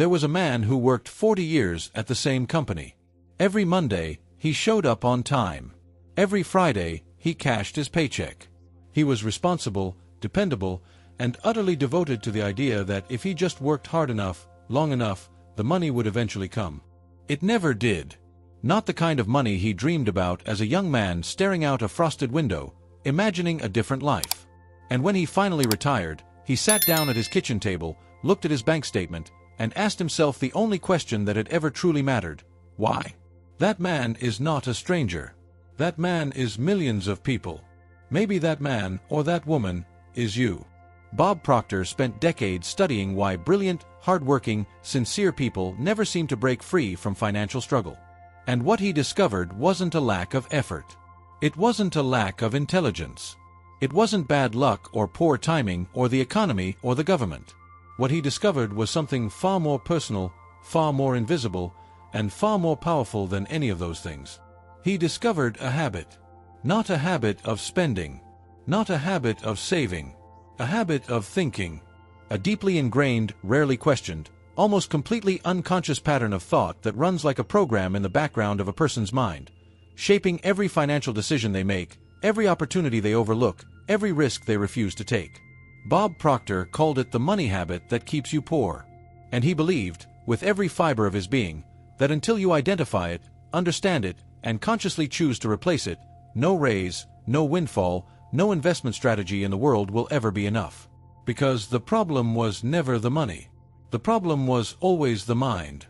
There was a man who worked 40 years at the same company. Every Monday, he showed up on time. Every Friday, he cashed his paycheck. He was responsible, dependable, and utterly devoted to the idea that if he just worked hard enough, long enough, the money would eventually come. It never did. Not the kind of money he dreamed about as a young man staring out a frosted window, imagining a different life. And when he finally retired, he sat down at his kitchen table, looked at his bank statement, and asked himself the only question that had ever truly mattered: why? That man is not a stranger. That man is millions of people. Maybe that man, or that woman, is you. Bob Proctor spent decades studying why brilliant, hard-working, sincere people never seem to break free from financial struggle. And what he discovered wasn't a lack of effort. It wasn't a lack of intelligence. It wasn't bad luck or poor timing or the economy or the government. What he discovered was something far more personal, far more invisible, and far more powerful than any of those things. He discovered a habit. Not a habit of spending. Not a habit of saving. A habit of thinking. A deeply ingrained, rarely questioned, almost completely unconscious pattern of thought that runs like a program in the background of a person's mind, shaping every financial decision they make, every opportunity they overlook, every risk they refuse to take. Bob Proctor called it the money habit that keeps you poor. And he believed, with every fiber of his being, that until you identify it, understand it, and consciously choose to replace it, no raise, no windfall, no investment strategy in the world will ever be enough. Because the problem was never the money. The problem was always the mind.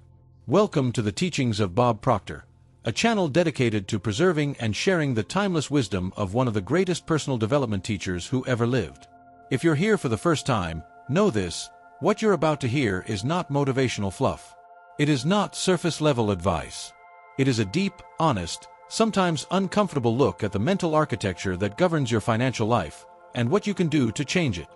Welcome to the teachings of Bob Proctor, a channel dedicated to preserving and sharing the timeless wisdom of one of the greatest personal development teachers who ever lived. If you're here for the first time, know this: what you're about to hear is not motivational fluff. It is not surface-level advice. It is a deep, honest, sometimes uncomfortable look at the mental architecture that governs your financial life, and what you can do to change it.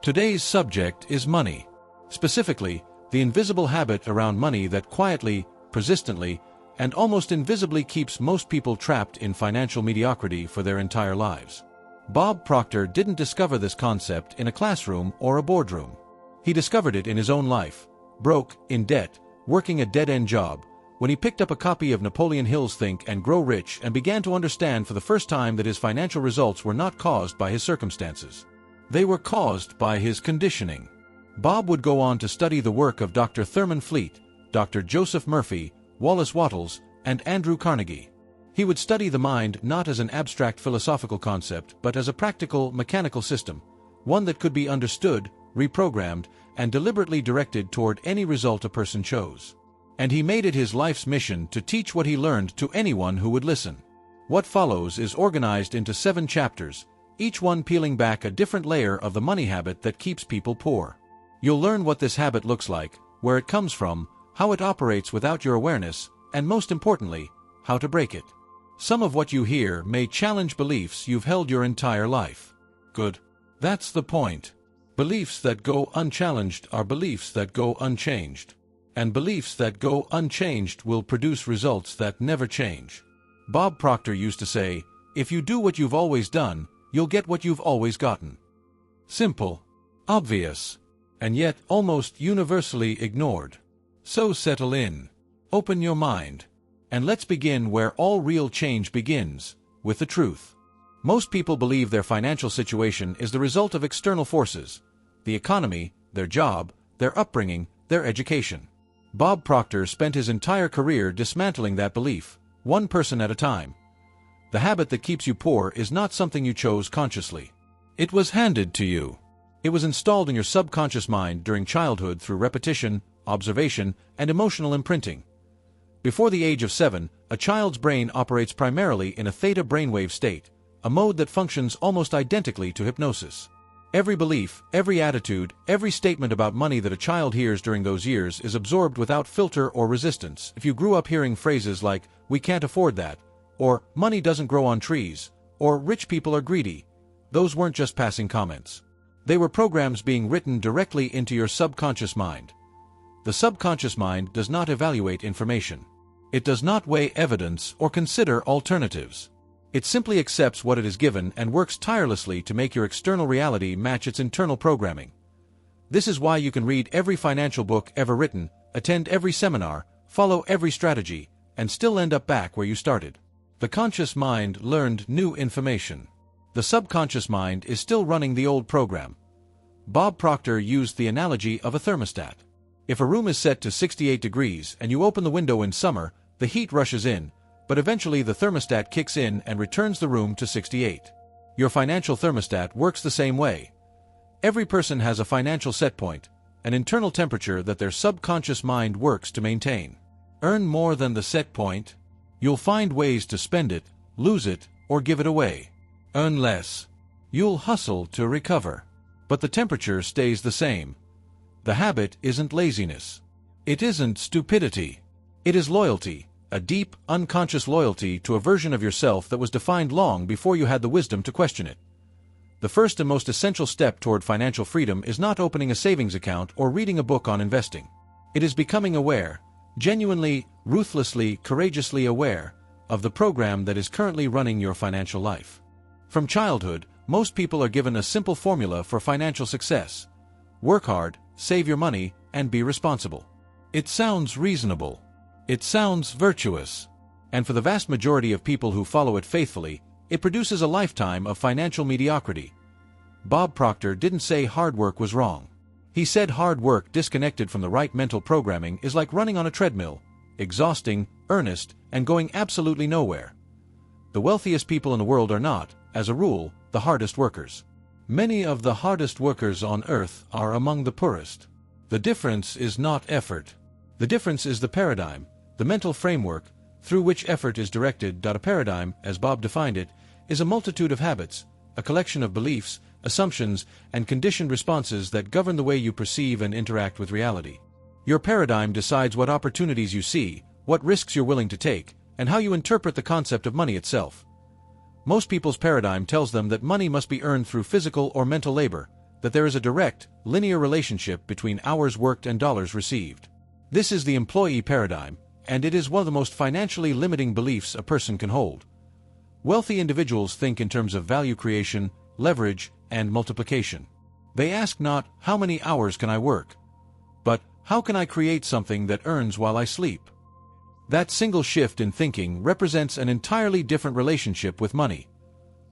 Today's subject is money. Specifically, the invisible habit around money that quietly, persistently, and almost invisibly keeps most people trapped in financial mediocrity for their entire lives. Bob Proctor didn't discover this concept in a classroom or a boardroom. He discovered it in his own life, broke, in debt, working a dead-end job, when he picked up a copy of Napoleon Hill's Think and Grow Rich and began to understand for the first time that his financial results were not caused by his circumstances. They were caused by his conditioning. Bob would go on to study the work of Dr. Thurman Fleet, Dr. Joseph Murphy, Wallace Wattles, and Andrew Carnegie. He would study the mind not as an abstract philosophical concept but as a practical, mechanical system, one that could be understood, reprogrammed, and deliberately directed toward any result a person chose. And he made it his life's mission to teach what he learned to anyone who would listen. What follows is organized into 7 chapters, each one peeling back a different layer of the money habit that keeps people poor. You'll learn what this habit looks like, where it comes from, how it operates without your awareness, and most importantly, how to break it. Some of what you hear may challenge beliefs you've held your entire life. Good. That's the point. Beliefs that go unchallenged are beliefs that go unchanged. And beliefs that go unchanged will produce results that never change. Bob Proctor used to say, if you do what you've always done, you'll get what you've always gotten. Simple, obvious, and yet almost universally ignored. So settle in, open your mind, and let's begin where all real change begins, with the truth. Most people believe their financial situation is the result of external forces: the economy, their job, their upbringing, their education. Bob Proctor spent his entire career dismantling that belief, one person at a time. The habit that keeps you poor is not something you chose consciously. It was handed to you. It was installed in your subconscious mind during childhood through repetition, observation, and emotional imprinting. Before the age of 7, a child's brain operates primarily in a theta brainwave state, a mode that functions almost identically to hypnosis. Every belief, every attitude, every statement about money that a child hears during those years is absorbed without filter or resistance. If you grew up hearing phrases like, "We can't afford that," or "money doesn't grow on trees," or "rich people are greedy," those weren't just passing comments. They were programs being written directly into your subconscious mind. The subconscious mind does not evaluate information. It does not weigh evidence or consider alternatives. It simply accepts what it is given and works tirelessly to make your external reality match its internal programming. This is why you can read every financial book ever written, attend every seminar, follow every strategy, and still end up back where you started. The conscious mind learned new information. The subconscious mind is still running the old program. Bob Proctor used the analogy of a thermostat. If a room is set to 68 degrees and you open the window in summer, the heat rushes in, but eventually the thermostat kicks in and returns the room to 68. Your financial thermostat works the same way. Every person has a financial set point, an internal temperature that their subconscious mind works to maintain. Earn more than the set point. You'll find ways to spend it, lose it, or give it away. Earn less. You'll hustle to recover. But the temperature stays the same. The habit isn't laziness. It isn't stupidity. It is loyalty, a deep, unconscious loyalty to a version of yourself that was defined long before you had the wisdom to question it. The first and most essential step toward financial freedom is not opening a savings account or reading a book on investing. It is becoming aware, genuinely, ruthlessly, courageously aware, of the program that is currently running your financial life. From childhood, most people are given a simple formula for financial success. Work hard, save your money, and be responsible. It sounds reasonable. It sounds virtuous. And for the vast majority of people who follow it faithfully, it produces a lifetime of financial mediocrity. Bob Proctor didn't say hard work was wrong. He said hard work disconnected from the right mental programming is like running on a treadmill, exhausting, earnest, and going absolutely nowhere. The wealthiest people in the world are not, as a rule, the hardest workers. Many of the hardest workers on earth are among the poorest. The difference is not effort. The difference is the paradigm, the mental framework, through which effort is directed. A paradigm, as Bob defined it, is a multitude of habits, a collection of beliefs, assumptions, and conditioned responses that govern the way you perceive and interact with reality. Your paradigm decides what opportunities you see, what risks you're willing to take, and how you interpret the concept of money itself. Most people's paradigm tells them that money must be earned through physical or mental labor, that there is a direct, linear relationship between hours worked and dollars received. This is the employee paradigm, and it is one of the most financially limiting beliefs a person can hold. Wealthy individuals think in terms of value creation, leverage, and multiplication. They ask not, how many hours can I work? But, how can I create something that earns while I sleep? That single shift in thinking represents an entirely different relationship with money.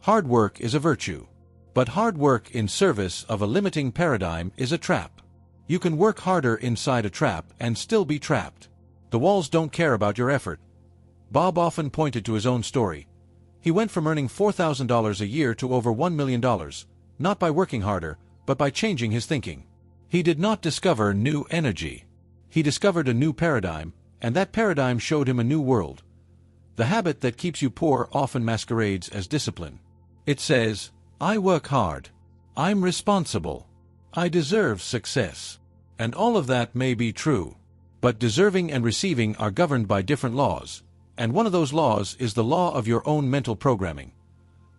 Hard work is a virtue. But hard work in service of a limiting paradigm is a trap. You can work harder inside a trap and still be trapped. The walls don't care about your effort. Bob often pointed to his own story. He went from earning $4,000 a year to over $1 million, not by working harder, but by changing his thinking. He did not discover new energy. He discovered a new paradigm, and that paradigm showed him a new world. The habit that keeps you poor often masquerades as discipline. It says, I work hard. I'm responsible. I deserve success. And all of that may be true. But deserving and receiving are governed by different laws, and one of those laws is the law of your own mental programming.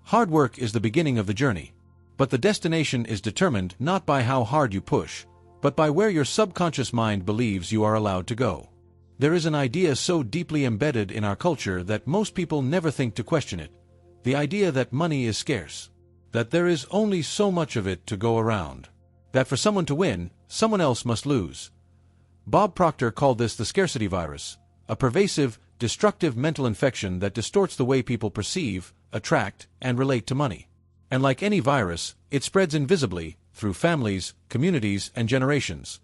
Hard work is the beginning of the journey, but the destination is determined not by how hard you push, but by where your subconscious mind believes you are allowed to go. There is an idea so deeply embedded in our culture that most people never think to question it, the idea that money is scarce, that there is only so much of it to go around, that for someone to win, someone else must lose. Bob Proctor called this the scarcity virus, a pervasive, destructive mental infection that distorts the way people perceive, attract, and relate to money. And like any virus, it spreads invisibly, through families, communities, and generations.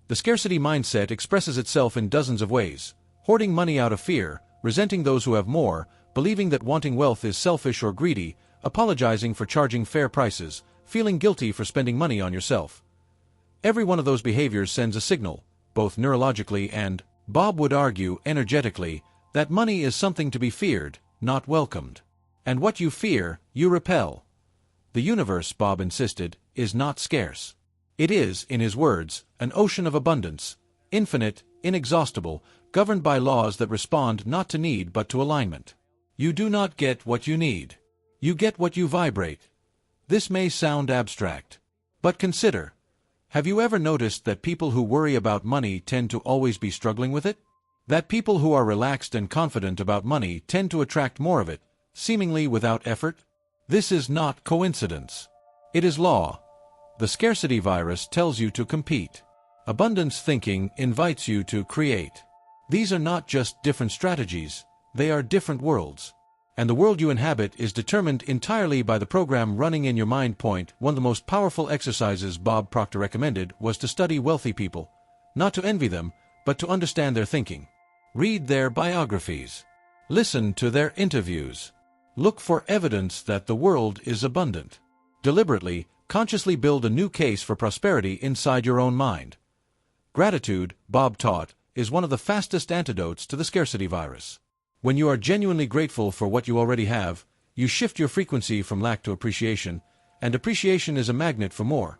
The scarcity mindset expresses itself in dozens of ways: hoarding money out of fear, resenting those who have more, believing that wanting wealth is selfish or greedy, apologizing for charging fair prices, feeling guilty for spending money on yourself. Every one of those behaviors sends a signal, both neurologically and, Bob would argue, energetically, that money is something to be feared, not welcomed. And what you fear, you repel. The universe, Bob insisted, is not scarce. It is, in his words, an ocean of abundance, infinite, inexhaustible, governed by laws that respond not to need but to alignment. You do not get what you need. You get what you vibrate. This may sound abstract. But consider, have you ever noticed that people who worry about money tend to always be struggling with it? That people who are relaxed and confident about money tend to attract more of it, seemingly without effort? This is not coincidence. It is law. The scarcity virus tells you to compete. Abundance thinking invites you to create. These are not just different strategies, they are different worlds. And the world you inhabit is determined entirely by the program running in your mind. One of the most powerful exercises Bob Proctor recommended was to study wealthy people, not to envy them, but to understand their thinking. Read their biographies. Listen to their interviews. Look for evidence that the world is abundant. Deliberately, consciously build a new case for prosperity inside your own mind. Gratitude, Bob taught, is one of the fastest antidotes to the scarcity virus. When you are genuinely grateful for what you already have, you shift your frequency from lack to appreciation, and appreciation is a magnet for more.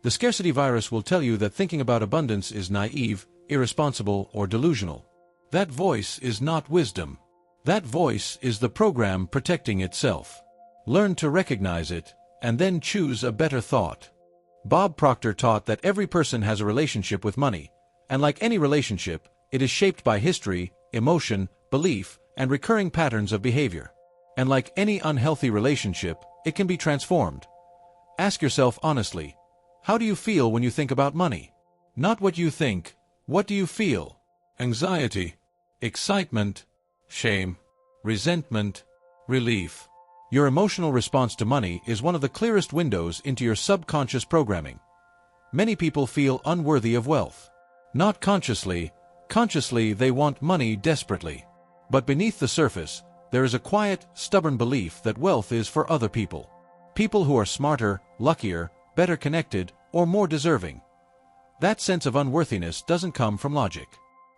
The scarcity virus will tell you that thinking about abundance is naive, irresponsible, or delusional. That voice is not wisdom. That voice is the program protecting itself. Learn to recognize it, and then choose a better thought. Bob Proctor taught that every person has a relationship with money, and like any relationship, it is shaped by history, emotion, belief, and recurring patterns of behavior. And like any unhealthy relationship, it can be transformed. Ask yourself honestly, how do you feel when you think about money? Not what you think, what do you feel? Anxiety, excitement, shame, resentment, relief. Your emotional response to money is one of the clearest windows into your subconscious programming. Many people feel unworthy of wealth. Not consciously, consciously they want money desperately. But beneath the surface, there is a quiet, stubborn belief that wealth is for other people. People who are smarter, luckier, better connected, or more deserving. That sense of unworthiness doesn't come from logic.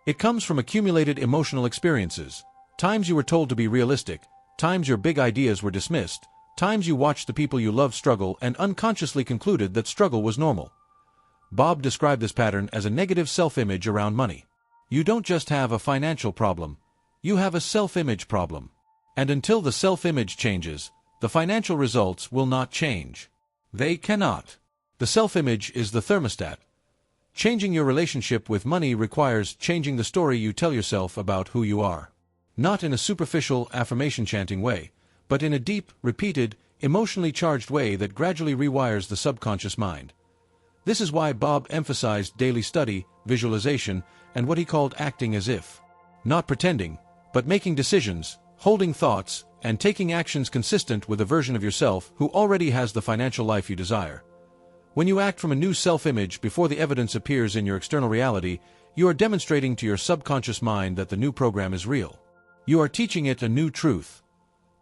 It comes from accumulated emotional experiences. Times you were told to be realistic, times your big ideas were dismissed, times you watched the people you loved struggle and unconsciously concluded that struggle was normal. Bob described this pattern as a negative self-image around money. You don't just have a financial problem, you have a self-image problem. And until the self-image changes, the financial results will not change. They cannot. The self-image is the thermostat. Changing your relationship with money requires changing the story you tell yourself about who you are. Not in a superficial, affirmation-chanting way, but in a deep, repeated, emotionally charged way that gradually rewires the subconscious mind. This is why Bob emphasized daily study, visualization, and what he called acting as if. Not pretending, but making decisions, holding thoughts, and taking actions consistent with a version of yourself who already has the financial life you desire. When you act from a new self-image before the evidence appears in your external reality, you are demonstrating to your subconscious mind that the new program is real. You are teaching it a new truth.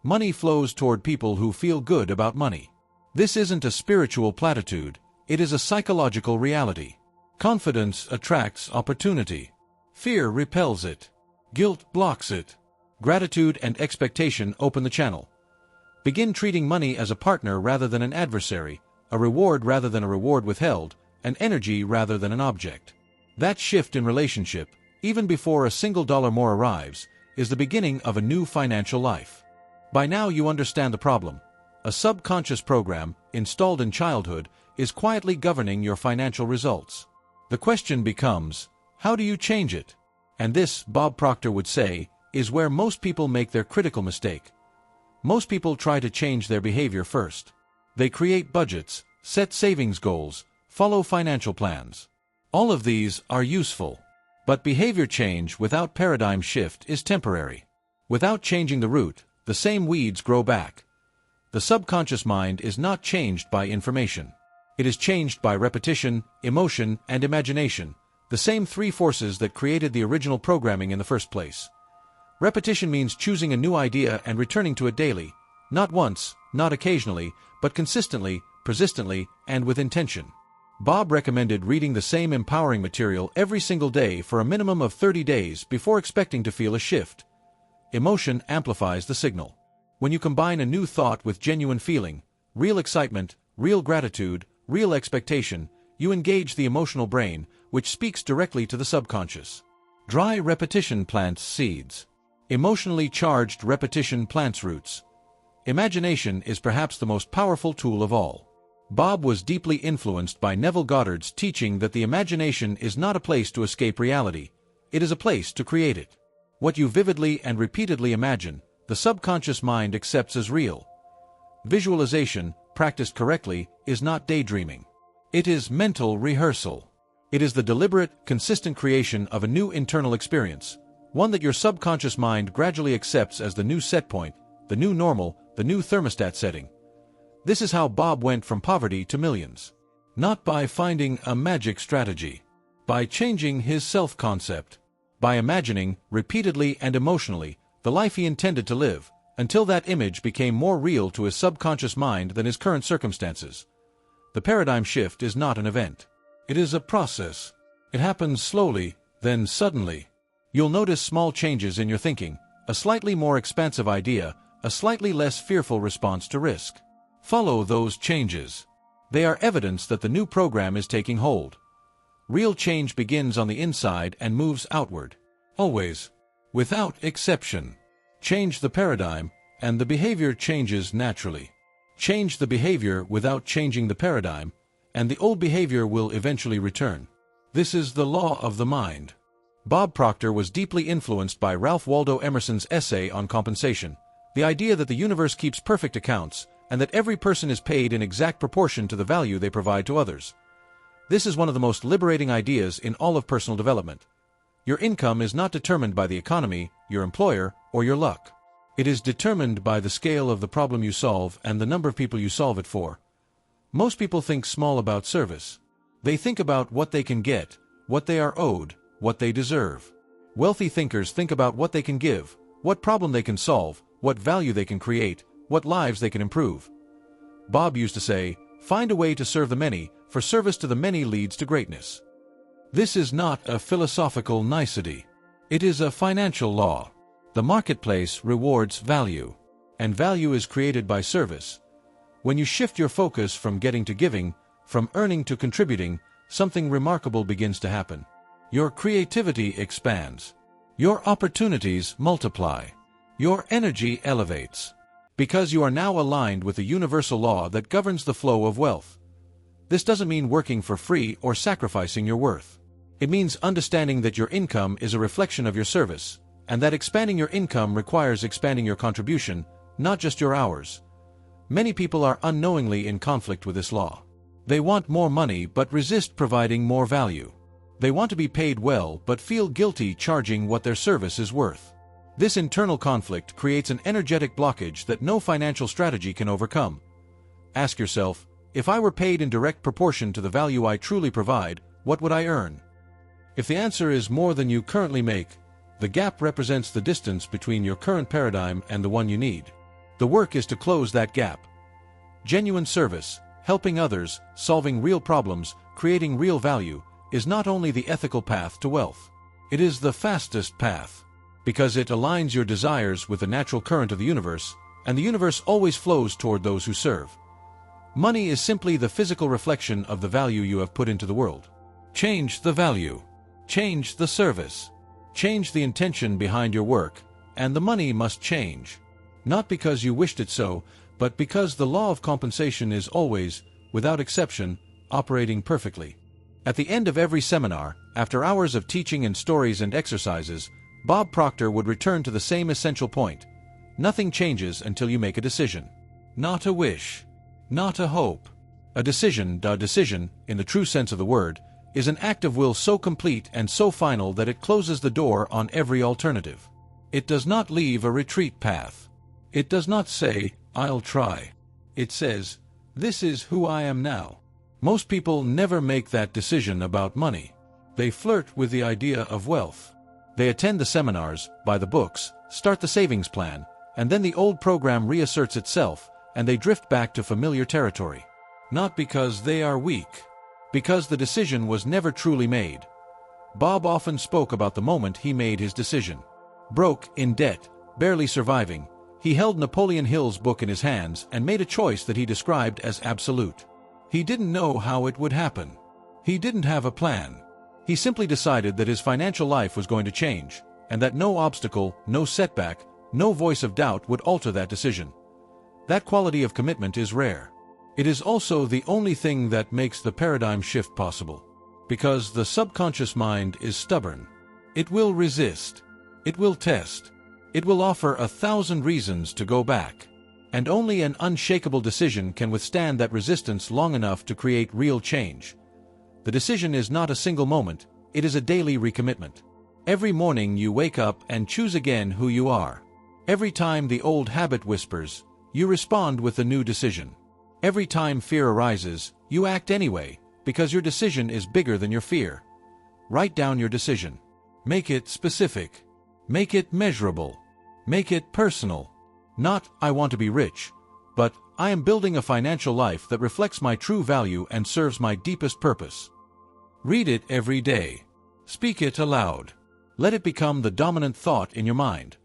Money flows toward people who feel good about money. This isn't a spiritual platitude, it is a psychological reality. Confidence attracts opportunity. Fear repels it. Guilt blocks it. Gratitude and expectation open the channel. Begin treating money as a partner rather than an adversary, a reward rather than a reward withheld, an energy rather than an object. That shift in relationship, even before a single dollar more arrives, is the beginning of a new financial life. By now you understand the problem. A subconscious program, installed in childhood, is quietly governing your financial results. The question becomes, how do you change it? And this, Bob Proctor would say, is where most people make their critical mistake. Most people try to change their behavior first. They create budgets, set savings goals, follow financial plans. All of these are useful. But behavior change without paradigm shift is temporary. Without changing the root, the same weeds grow back. The subconscious mind is not changed by information. It is changed by repetition, emotion, and imagination, the same three forces that created the original programming in the first place. Repetition means choosing a new idea and returning to it daily, not once, not occasionally, but consistently, persistently, and with intention. Bob recommended reading the same empowering material every single day for a minimum of 30 days before expecting to feel a shift. Emotion amplifies the signal. When you combine a new thought with genuine feeling, real excitement, real gratitude, real expectation, you engage the emotional brain, which speaks directly to the subconscious. Dry repetition plants seeds. Emotionally charged repetition plants roots. Imagination is perhaps the most powerful tool of all. Bob was deeply influenced by Neville Goddard's teaching that the imagination is not a place to escape reality, it is a place to create it. What you vividly and repeatedly imagine, the subconscious mind accepts as real. Visualization, practiced correctly, is not daydreaming. It is mental rehearsal. It is the deliberate, consistent creation of a new internal experience, one that your subconscious mind gradually accepts as the new set point, the new normal, the new thermostat setting. This is how Bob went from poverty to millions. Not by finding a magic strategy, by changing his self-concept, by imagining, repeatedly and emotionally, the life he intended to live, until that image became more real to his subconscious mind than his current circumstances. The paradigm shift is not an event. It is a process. It happens slowly, then suddenly. You'll notice small changes in your thinking, a slightly more expansive idea, a slightly less fearful response to risk. Follow those changes. They are evidence that the new program is taking hold. Real change begins on the inside and moves outward. Always. Without exception. Change the paradigm, and the behavior changes naturally. Change the behavior without changing the paradigm, and the old behavior will eventually return. This is the law of the mind. Bob Proctor was deeply influenced by Ralph Waldo Emerson's essay on compensation, the idea that the universe keeps perfect accounts, and that every person is paid in exact proportion to the value they provide to others. This is one of the most liberating ideas in all of personal development. Your income is not determined by the economy, your employer, or your luck. It is determined by the scale of the problem you solve and the number of people you solve it for. Most people think small about service. They think about what they can get, what they are owed, what they deserve. Wealthy thinkers think about what they can give, what problem they can solve, what value they can create, what lives they can improve. Bob used to say, "Find a way to serve the many, for service to the many leads to greatness." This is not a philosophical nicety. It is a financial law. The marketplace rewards value, and value is created by service. When you shift your focus from getting to giving, from earning to contributing, something remarkable begins to happen. Your creativity expands. Your opportunities multiply. Your energy elevates. Because you are now aligned with the universal law that governs the flow of wealth. This doesn't mean working for free or sacrificing your worth. It means understanding that your income is a reflection of your service, and that expanding your income requires expanding your contribution, not just your hours. Many people are unknowingly in conflict with this law. They want more money but resist providing more value. They want to be paid well but feel guilty charging what their service is worth. This internal conflict creates an energetic blockage that no financial strategy can overcome. Ask yourself, if I were paid in direct proportion to the value I truly provide, what would I earn? If the answer is more than you currently make, the gap represents the distance between your current paradigm and the one you need. The work is to close that gap. Genuine service, helping others, solving real problems, creating real value, is not only the ethical path to wealth. It is the fastest path. Because it aligns your desires with the natural current of the universe, and the universe always flows toward those who serve. Money is simply the physical reflection of the value you have put into the world. Change the value. Change the service. Change the intention behind your work, and the money must change. Not because you wished it so, but because the law of compensation is always, without exception, operating perfectly. At the end of every seminar, after hours of teaching and stories and exercises, Bob Proctor would return to the same essential point. Nothing changes until you make a decision. Not a wish. Not a hope. A decision, in the true sense of the word, is an act of will so complete and so final that it closes the door on every alternative. It does not leave a retreat path. It does not say, "I'll try." It says, "This is who I am now." Most people never make that decision about money. They flirt with the idea of wealth. They attend the seminars, buy the books, start the savings plan, and then the old program reasserts itself, and they drift back to familiar territory. Not because they are weak. Because the decision was never truly made. Bob often spoke about the moment he made his decision. Broke, in debt, barely surviving, he held Napoleon Hill's book in his hands and made a choice that he described as absolute. He didn't know how it would happen. He didn't have a plan. He simply decided that his financial life was going to change, and that no obstacle, no setback, no voice of doubt would alter that decision. That quality of commitment is rare. It is also the only thing that makes the paradigm shift possible. Because the subconscious mind is stubborn. It will resist. It will test. It will offer 1,000 reasons to go back. And only an unshakable decision can withstand that resistance long enough to create real change. The decision is not a single moment, it is a daily recommitment. Every morning you wake up and choose again who you are. Every time the old habit whispers, you respond with a new decision. Every time fear arises, you act anyway, because your decision is bigger than your fear. Write down your decision. Make it specific. Make it measurable. Make it personal. Not, I want to be rich, but I am building a financial life that reflects my true value and serves my deepest purpose. Read it every day. Speak it aloud. Let it become the dominant thought in your mind.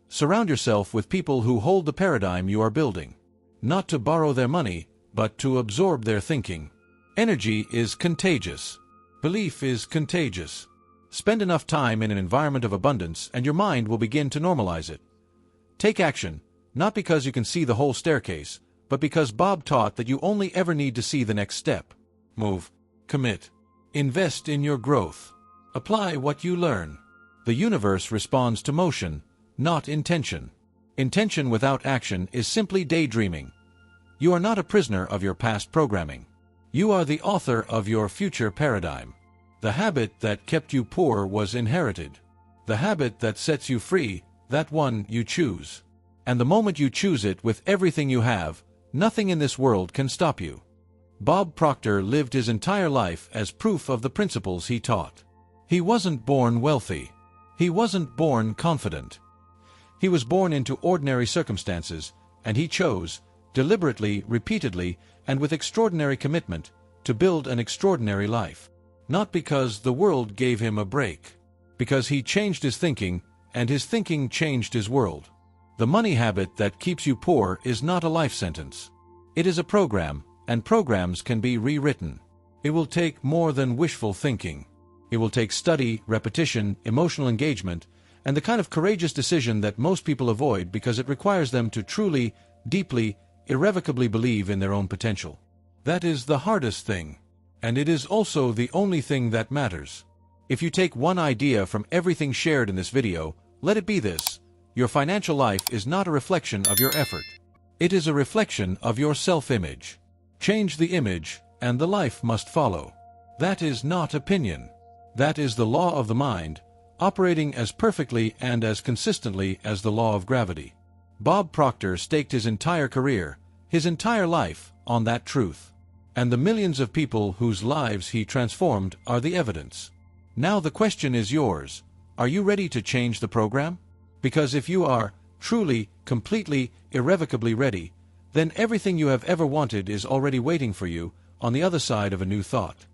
Surround yourself with people who hold the paradigm you are building. Not to borrow their money, but to absorb their thinking. Energy is contagious. Belief is contagious. Spend enough time in an environment of abundance and your mind will begin to normalize it. Take action, not because you can see the whole staircase, but because Bob taught that you only ever need to see the next step. Move. Commit. Invest in your growth. Apply what you learn. The universe responds to motion, not intention. Intention without action is simply daydreaming. You are not a prisoner of your past programming. You are the author of your future paradigm. The habit that kept you poor was inherited. The habit that sets you free, that one you choose. And the moment you choose it with everything you have, nothing in this world can stop you. Bob Proctor lived his entire life as proof of the principles he taught. He wasn't born wealthy. He wasn't born confident. He was born into ordinary circumstances, and he chose, deliberately, repeatedly, and with extraordinary commitment, to build an extraordinary life. Not because the world gave him a break. Because he changed his thinking, and his thinking changed his world. The money habit that keeps you poor is not a life sentence. It is a program, and programs can be rewritten. It will take more than wishful thinking. It will take study, repetition, emotional engagement, and the kind of courageous decision that most people avoid because it requires them to truly, deeply, irrevocably believe in their own potential. That is the hardest thing. And it is also the only thing that matters. If you take one idea from everything shared in this video, let it be this: your financial life is not a reflection of your effort. It is a reflection of your self-image. Change the image, and the life must follow. That is not opinion. That is the law of the mind, operating as perfectly and as consistently as the law of gravity. Bob Proctor staked his entire career, his entire life, on that truth. And the millions of people whose lives he transformed are the evidence. Now the question is yours. Are you ready to change the program? Because if you are, truly, completely, irrevocably ready, then everything you have ever wanted is already waiting for you, on the other side of a new thought.